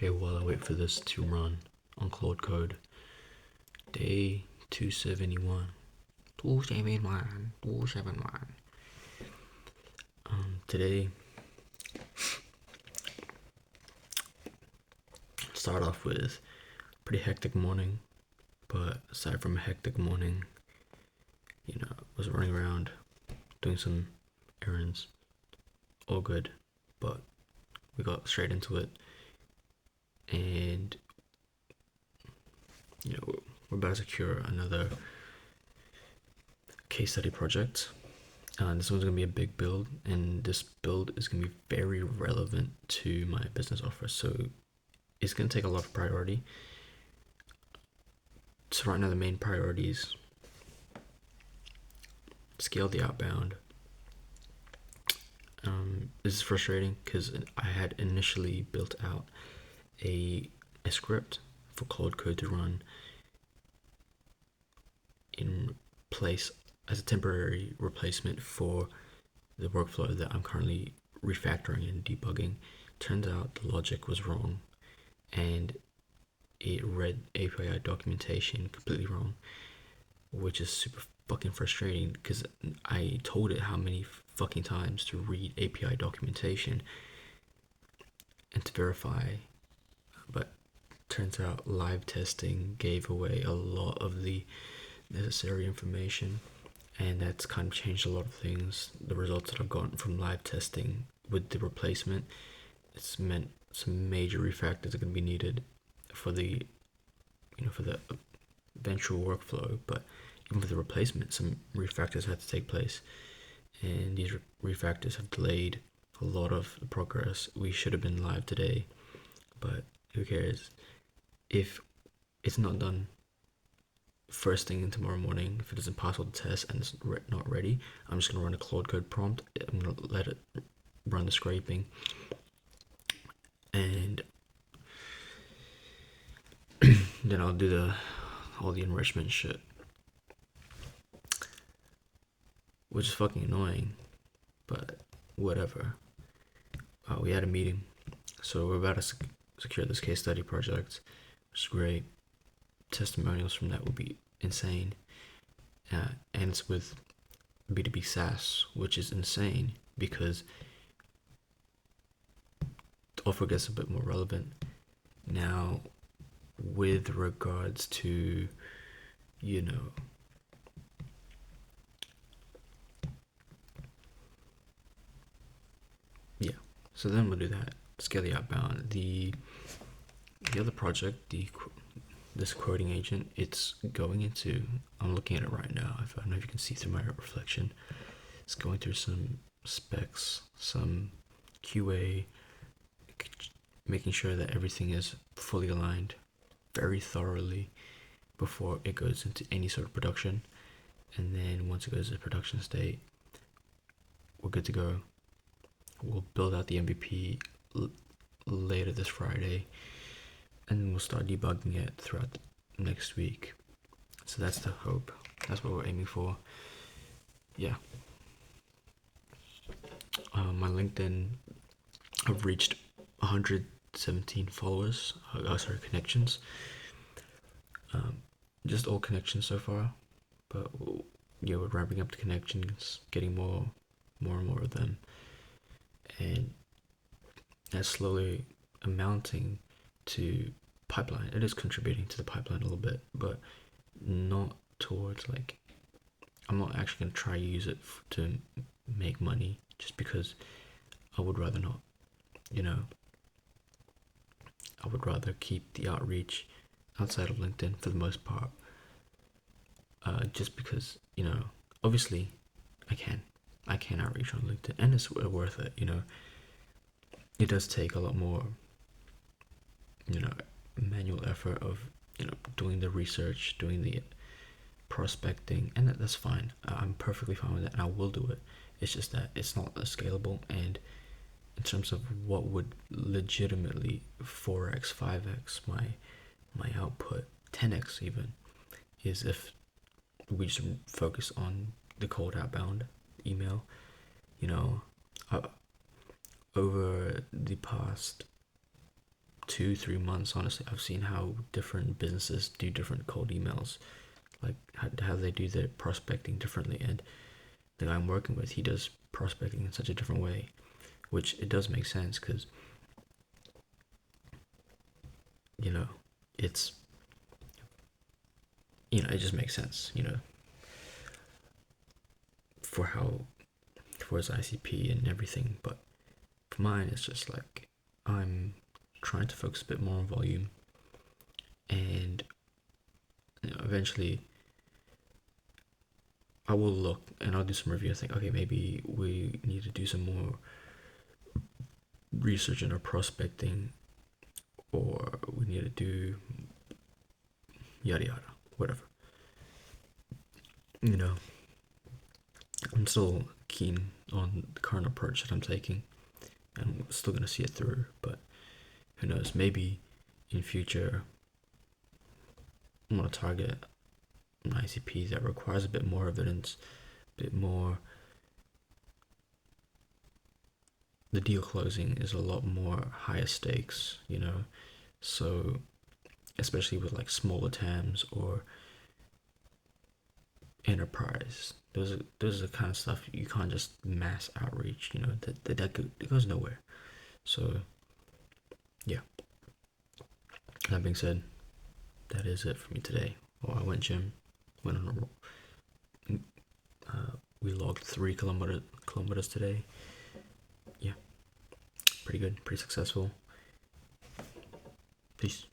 Okay, while I wait for this to run on Claude Code, day 271. 271, 271. Today, start off with pretty hectic morning, but aside from a hectic morning, was running around doing some errands, all good, but we got straight into it, and we're about to secure another case study project. This one's gonna be a big build, and this build is gonna be very relevant to my business offer. So it's gonna take a lot of priority. So right now the main priorities: scale the outbound. This is frustrating because I had initially built out a script for Claude Code to run in place as a temporary replacement for the workflow that I'm currently refactoring and debugging. Turns out the logic was wrong, and it read API documentation completely wrong, which is super fucking frustrating because I told it how many fucking times to read API documentation and to verify, but turns out live testing gave away a lot of the necessary information, and that's kind of changed a lot of things. The results that I've gotten from live testing with the replacement, it's meant some major refactors are going to be needed for the eventual workflow, but even for the replacement, some refactors had to take place, and these refactors have delayed a lot of the progress. We should have been live today, but who cares? If it's not done first thing tomorrow morning, if it doesn't pass all the tests and it's not ready, I'm just going to run a Claude Code prompt. I'm going to let it run the scraping, and then I'll do all the enrichment shit, which is fucking annoying, but whatever. We had a meeting, so we're about to secure this case study project, which is great. Testimonials from that would be insane, and it's with B2B SaaS, which is insane because the offer gets a bit more relevant now with regards to so then we'll do that. Scale the outbound. The other project, this quoting agent, it's going into, I'm looking at it right now, I don't know if you can see through my reflection, it's going through some specs, some QA, making sure that everything is fully aligned very thoroughly before it goes into any sort of production. And then once it goes to production state, we're good to go. We'll build out the MVP later this Friday, and then we'll start debugging it throughout next week. So that's the hope. That's what we're aiming for. Yeah. My LinkedIn, I've reached 117 followers. Connections. Just all connections so far, but we're ramping up the connections, getting more and more of them, and that's slowly amounting to pipeline. It is contributing to the pipeline a little bit, but not towards I'm not actually going to try to use it to make money, just because I would rather not. I would rather keep the outreach outside of LinkedIn for the most part, just because obviously I can outreach on LinkedIn, and it's worth it. It does take a lot more manual effort of doing the research, doing the prospecting, and that's fine. I'm perfectly fine with that, and I will do it. It's just that it's not scalable, and in terms of what would legitimately 4x, 5x my output, 10x even, is if we just focus on the cold outbound email. Over the past 2-3 months, honestly, I've seen how different businesses do different cold emails, like how they do their prospecting differently. And the guy I'm working with, he does prospecting in such a different way, which it does make sense because, you know, it's, it just makes sense, for how, for his ICP and everything. But for mine, it's just like I'm trying to focus a bit more on volume, and eventually I will look and I'll do some review. I think, okay, maybe we need to do some more research in our prospecting, or we need to do yada yada, whatever. You know, I'm still keen on the current approach that I'm taking, and I'm still gonna see it through. But who knows? Maybe in future, I'm gonna target an ICP that requires a bit more evidence, a bit more. The deal closing is a lot more higher stakes, So, especially with like smaller TAMs or enterprise, those are the kind of stuff you can't just mass outreach. That goes nowhere. So, yeah. That being said, that is it for me today. Well, I went gym, went on we logged 3 kilometers today. Yeah, pretty good, pretty successful. Peace.